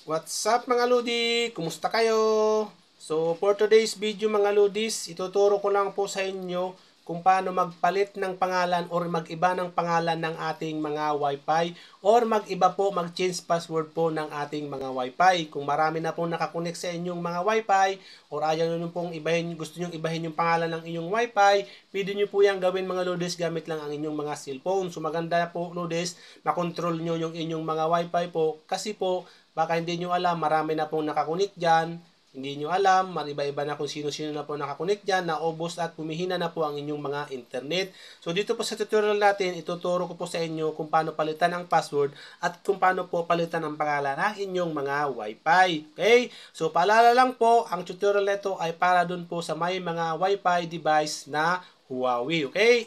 What's up mga Lodi? Kumusta kayo? So for today's video mga Lodis, ituturo ko lang po sa inyo kung paano magpalit ng pangalan or mag-iba ng pangalan ng ating mga Wi-Fi or mag-iba po, mag-change password po ng ating mga Wi-Fi. Kung marami na pong nakakonek sa inyong mga Wi-Fi or ayaw nyo pong ibahin, gusto nyo ibahin yung pangalan ng inyong Wi-Fi, pwede nyo po yan gawin mga Lodis gamit lang ang inyong mga cellphone. So maganda po Lodis, makontrol nyo yung inyong mga Wi-Fi po kasi po baka hindi nyo alam, marami na pong nakakunik dyan. Hindi nyo alam, mariba-iba na kung sino-sino na po nakakunik dyan, naubos at humihina na po ang inyong mga internet. So dito po sa tutorial natin, ituturo ko po sa inyo kung paano palitan ang password at kung paano po palitan ang pangalan ng inyong mga Wi-Fi. Okay? So paalala lang po, ang tutorial nito ay para dun po sa may mga Wi-Fi device na Huawei. Okay?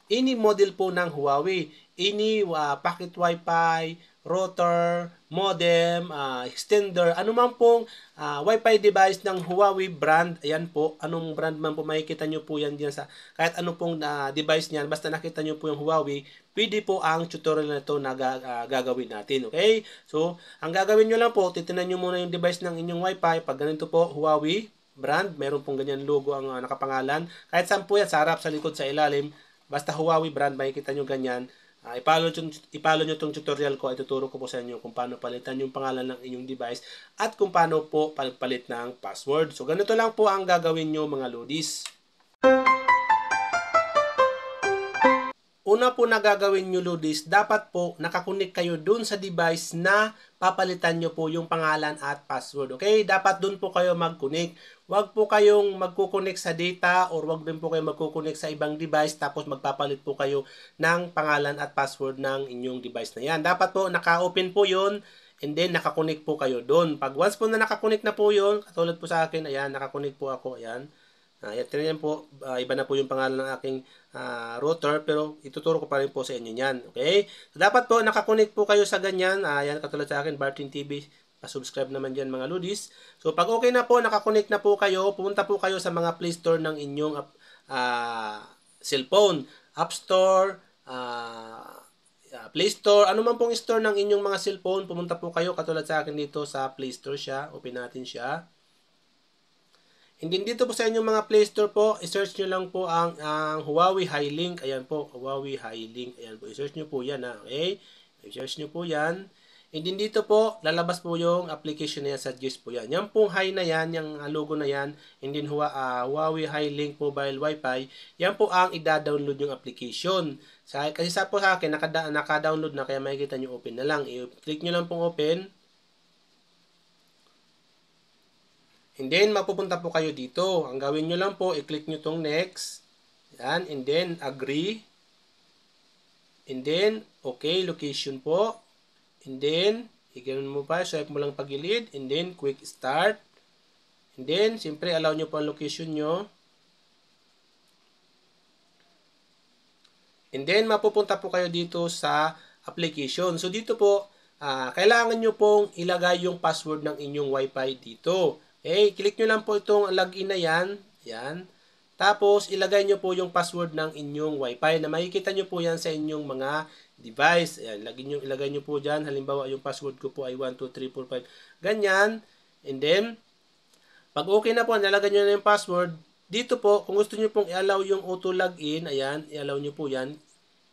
Any model po ng Huawei. Any packet Wi-Fi, router, modem, extender, anuman pong Wi-Fi device ng Huawei brand, ayan po, anong brand man po makikita nyo po yan dyan sa, kahit ano pong device niyan, basta nakita nyo po yung Huawei, pwede po ang tutorial na ito na gagawin natin, okay? So, ang gagawin nyo lang po, titinan nyo muna yung device ng inyong Wi-Fi, pag ganito po, Huawei brand, meron pong ganyan logo ang nakapangalan, kahit saan po yan, sa harap, sa likod, sa ilalim, basta Huawei brand, makikita nyo ganyan. Ipalo nyo itong tutorial ko, ituturo ko po sa inyo kung paano palitan yung pangalan ng inyong device at kung paano po palit ng password. So, ganito lang po ang gagawin nyo mga Lodis. Una po na gagawin nyo Lodis, dapat po nakakunik kayo dun sa device na papalitan nyo po yung pangalan at password. Okay? Dapat dun po kayo mag-connect. Huwag po kayong magkukunik sa data or huwag din po kayong magkukunik sa ibang device tapos magpapalit po kayo ng pangalan at password ng inyong device na yan. Dapat po naka-open po yun and then nakakunik po kayo doon. Pag once po na nakakunik na po yun, katulad po sa akin, ayan, nakakunik po ako, ayan. Ayan po, iba na po yung pangalan ng aking router pero ituturo ko pa rin po sa inyo yan. Okay? So, dapat po nakakunik po kayo sa ganyan. Ayan, katulad sa akin, Bartin TV. Pa-subscribe naman dyan mga Ludis. So, pag okay na po, nakakunik na po kayo, pumunta po kayo sa mga Play Store ng inyong cellphone. App Store, Play Store, ano man pong store ng inyong mga cellphone, pumunta po kayo, katulad sa akin dito sa Play Store siya. Open natin siya. Hindi dito po sa inyong mga Play Store po, i-search nyo lang po ang Huawei Highlink. Ayan po, Huawei Highlink. Ayan po, i-search nyo po yan. Okay? I-search nyo po yan. And then dito po, lalabas po yung application na yan, suggest po yan. Yan pong high na yan, yung logo na yan, and then Huawei Highlink Mobile Wi-Fi, yan po ang i-download yung application. Kasi sa po sa akin, naka-download na, kaya makikita nyo open na lang. I-click nyo lang pong open. And then, mapupunta po kayo dito. Ang gawin nyo lang po, i-click nyo tong next. Yan, and then, agree. And then, okay, location po. And then, i-ganon mo pa, swipe mo lang pagilid. And then, quick start. And then, siyempre, allow nyo po ang location nyo. And then, mapupunta po kayo dito sa application. So, dito po, kailangan nyo pong ilagay yung password ng inyong Wi-Fi dito. Okay, click nyo lang po itong login na yan. Yan. Tapos, ilagay nyo po yung password ng inyong Wi-Fi na makikita nyo po yan sa inyong mga device. Ayan, ilagay nyo po dyan. Halimbawa, yung password ko po ay 12345. Ganyan. And then, pag okay na po, nalagay nyo na yung password. Dito po, kung gusto nyo pong i-allow yung auto login, ayan, i-allow nyo po yan.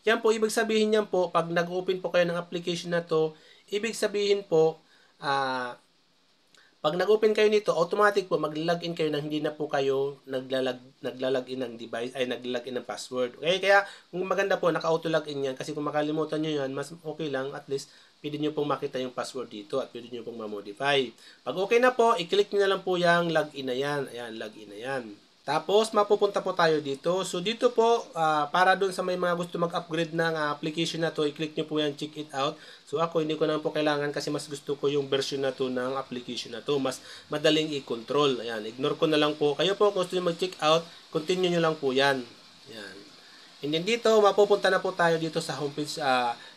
Yan po, ibig sabihin yan po, pag nag-open po kayo ng application na to, ibig sabihin po, pag nag-open kayo nito, automatic po mag-login kayo nang hindi na po kayo naglalagin ng device ay naglalagin ng password. Okay? Kaya kung maganda po naka-auto login yan kasi kung makalimutan niyo yan, mas okay lang at least pwede niyo pong makita yung password dito at pwede niyo pong ma-modify. Pag okay na po, i-click niyo na lang po yung login na yan. Ayan, login na yan. Tapos, mapupunta po tayo dito. So, dito po, para dun sa may mga gusto mag-upgrade ng application na to, i-click nyo po yan, check it out. So, ako, hindi ko naman po kailangan kasi mas gusto ko yung version na to ng application na to. Mas madaling i-control. Ayan, ignore ko na lang po. Kayo po, kung gusto nyo mag-check out, continue nyo lang po yan. Ayan. And then dito, mapupunta na po tayo dito sa homepage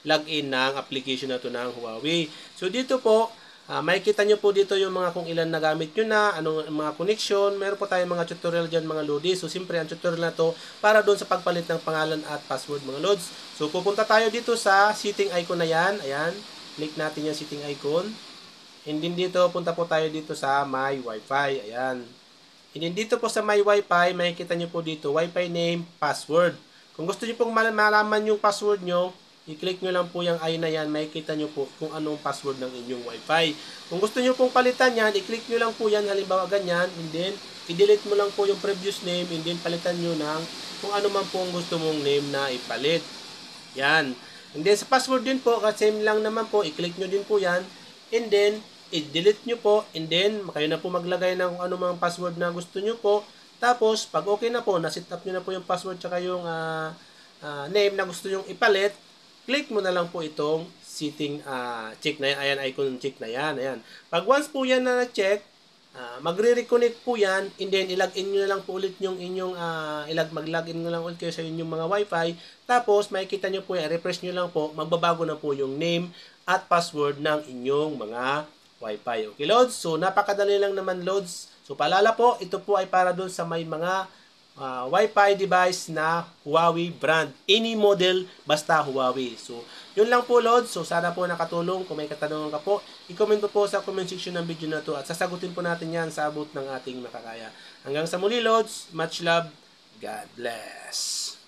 login ng application na to ng Huawei. So, dito po, makikita nyo po dito yung mga kung ilan nagamit nyo na, anong mga connection. Meron po tayong mga tutorial dyan mga Lodi. So, siyempre, ang tutorial na to para doon sa pagpalit ng pangalan at password mga Lods. So, pupunta tayo dito sa setting icon na yan. Ayan. Click natin yung setting icon. And then dito, punta po tayo dito sa My Wi-Fi. Ayan. And then dito po sa My Wi-Fi, makikita nyo po dito, Wi-Fi name, password. Kung gusto nyo pong malaman yung password nyo, i-click nyo lang po yung I na yan, makikita nyo po kung anong password ng inyong Wi-Fi. Kung gusto nyo pong palitan yan, i-click nyo lang po yan, halimbawa ganyan, and then i-delete mo lang po yung previous name, and then palitan nyo ng kung ano man po ang gusto mong name na ipalit. Yan. And then sa password din po, kasi same lang naman po, i-click nyo din po yan, and then i-delete nyo po, and then kayo na po maglagay ng ano mang password na gusto nyo po. Tapos, pag okay na po, na-set up nyo na po yung password tsaka yung name na gusto nyo ipalit, click mo na lang po itong setting check na yan. Ayan, icon check na yan. Ayan. Pag once po yan na na-check, magre-reconnect po yan, and then ilagin nyo na lang po ulit yung inyong mag-login nyo lang ulit kayo sa inyong mga Wi-Fi. Tapos, makikita nyo po yan, refresh nyo lang po, magbabago na po yung name at password ng inyong mga Wi-Fi. Okay, Lods? So, napakadali lang naman, Lods. So, paalala po, ito po ay para doon sa may mga Wi-Fi device na Huawei brand. Any model, basta Huawei. So, yun lang po, Lods. So, sana po nakatulong. Kung may katanungan ka po, i-comment po sa comment section ng video na to at sasagutin po natin yan sa abot ng ating makakaya. Hanggang sa muli, Lods. Much love. God bless.